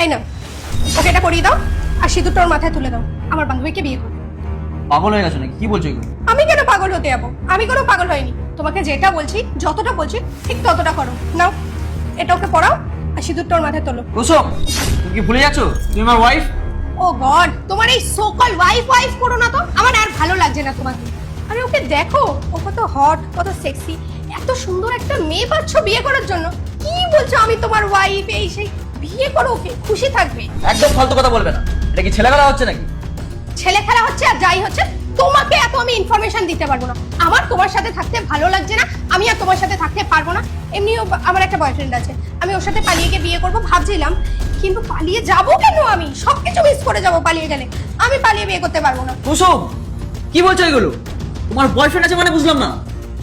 এই না, ওকে এটা করিয়ে দাও আর সিঁদুরটা ওর মাথায় তুলে দাও। আমার বান্ধবীকে বিয়ে করো। পাগল হয়ে গেছো নাকি? কি বলছো এগুলো? আমি কেন পাগল হতে যাবো? আমি কোনো পাগল হয়নি। তোমাকে যেটা বলছি, যতটা বলছি ঠিক ততটা করো। নাও, এটা ওকে পড়াও আর সিঁদুরটা ওর মাথায় তোলো। কুসুম, তুমি কি ভুলে যাচ্ছো তুমি আমার ওয়াইফ? ও গড, তোমার এই সোকল ওয়াইফ ওয়াইফ করো না তো, আমার আর ভালো লাগছে না তোমাকে। আরে ওকে দেখো, ও কত হট, কত সেক্সি, এত সুন্দর একটা মেয়ে পাচ্ছ বিয়ে করার জন্য। কি বলছো আমি তোমার ওয়াইফ এই সেই? বিয়ে করো ওকে, খুশি থাকবে। একদম ফালতু কথা বলবে না। এটা কি ছেলেবেলা হচ্ছে নাকি? ছেলে খেলা হচ্ছে আর যাই হচ্ছে, তোমাকে এত আমি ইনফরমেশন দিতে পারবো না। আমার তোমার সাথে থাকতে ভালো লাগছে না, আমি আর তোমার সাথে থাকতে পারবো না। এমনিও আমার একটা বয়ফ্রেন্ড আছে, আমি ওর সাথে পালিয়ে গিয়ে বিয়ে করবো ভাবছিলাম, কিন্তু পালিয়ে যাবো কেন? আমি সবকিছু মিস করে যাবো পালিয়ে গেলে। আমি পালিয়ে বিয়ে করতে পারবো না। কুসুম, কি বলছো এগুলো? তোমার বয়ফ্রেন্ড আছে মানে বুঝলাম না।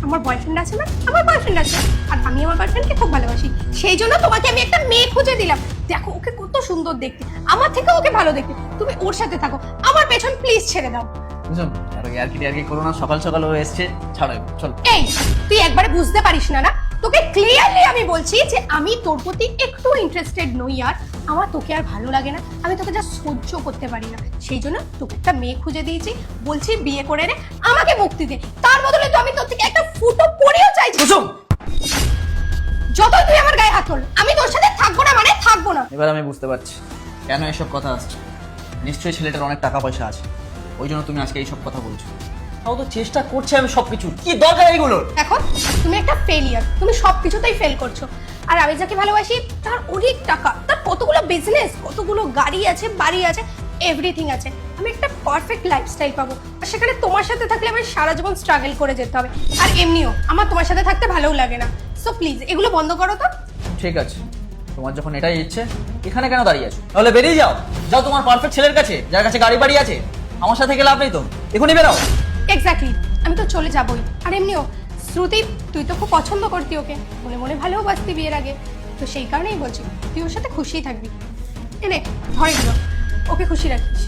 আমার বয়ফ্রেন্ড আছে না, আমার বয়ফ্রেন্ড আছে, আর আমি আমার বয়ফ্রেন্ডকে খুব ভালোবাসি। সেই জন্য তোমাকে আমি একটা মেয়ে খুঁজে দিলাম। দেখো ওকে কত সুন্দর দেখতে, আমার থেকে ওকে ভালো দেখতে। তুমি ওর সাথে থাকো, আমার পেছন প্লিজ ছেড়ে দাও। কুসুম, আর ইয়ার্কি করো না। সকাল সকাল হয়ে এসছে, ছাড়ো এবার, চলো। এই, তুই একবারে বুঝতে পারিস না না? তোকে ক্লিয়ারলি আমি বলছি যে আমি তোর প্রতি একটু ইন্টারেস্টেড নই। আর আমার তোকে আর ভালো লাগে না, আমি তোকে যা সহ্য করতে পারি না। সেই জন্য তোকে একটা মেয়ে খুঁজে দিয়েছি, বলছি বিয়ে করে নে, আমাকে মুক্তি দে। তার বদলে তো আমি তোর থেকে একটা ফুটো পরেও চাইছি। কুসুম, যতই তুই আমার গায়ে হাত তোল, আমি তোর সাথে থাকবো না মানে থাকবো না। এবার আমি বুঝতে পারছি কেন এসব কথা আসছে। নিশ্চয়ই ছেলেটার অনেক টাকা পয়সা আছে, ওই জন্য তুমি আজকে এইসব কথা বলছো। তাও তো চেষ্টা করছি আমি সবকিছু। কি দরকার এইগুলোর? দেখো, তুমি একটা ফেলিয়ার, তুমি সবকিছুতেই ফেল করছো। আর আমি যাকে ভালোবাসি তার অনেক টাকা, তার কতগুলো বিজনেস, কতগুলো গাড়ি আছে, বাড়ি আছে, এভরিথিং আছে। আমি একটা পারফেক্ট লাইফস্টাইল পাবো, আর সেখানে তোমার সাথে থাকলে আমার সারা জীবন স্ট্রাগল করে যেতে হবে। আর এমনিও আমার তোমার সাথে থাকতে ভালোও লাগে না। সো প্লিজ এগুলো বন্ধ করো তো। ঠিক আছে, তোমার যখন এটাই ইচ্ছে, এখানে কেন দাঁড়িয়ে আছো? তাহলে বেরিয়ে যাও, যাও তোমার পারফেক্ট ছেলের কাছে, যার কাছে গাড়ি বাড়ি আছে। আমার সাথে গেলে লাভ নেই তো, এখনই বেরাও। এক্স্যাক্টলি, আমি তো চলে যাবোই। আর এমনিও শ্রুতি, তুই তো খুব পছন্দ করতি ওকে, মনে মনে ভালোবাসতি বিয়ের আগে। তো সেই কারণেই বলছি তুই ওর সাথে খুশিই থাকবি। এনে ধরে দিল, ওকে খুশি রাখিস।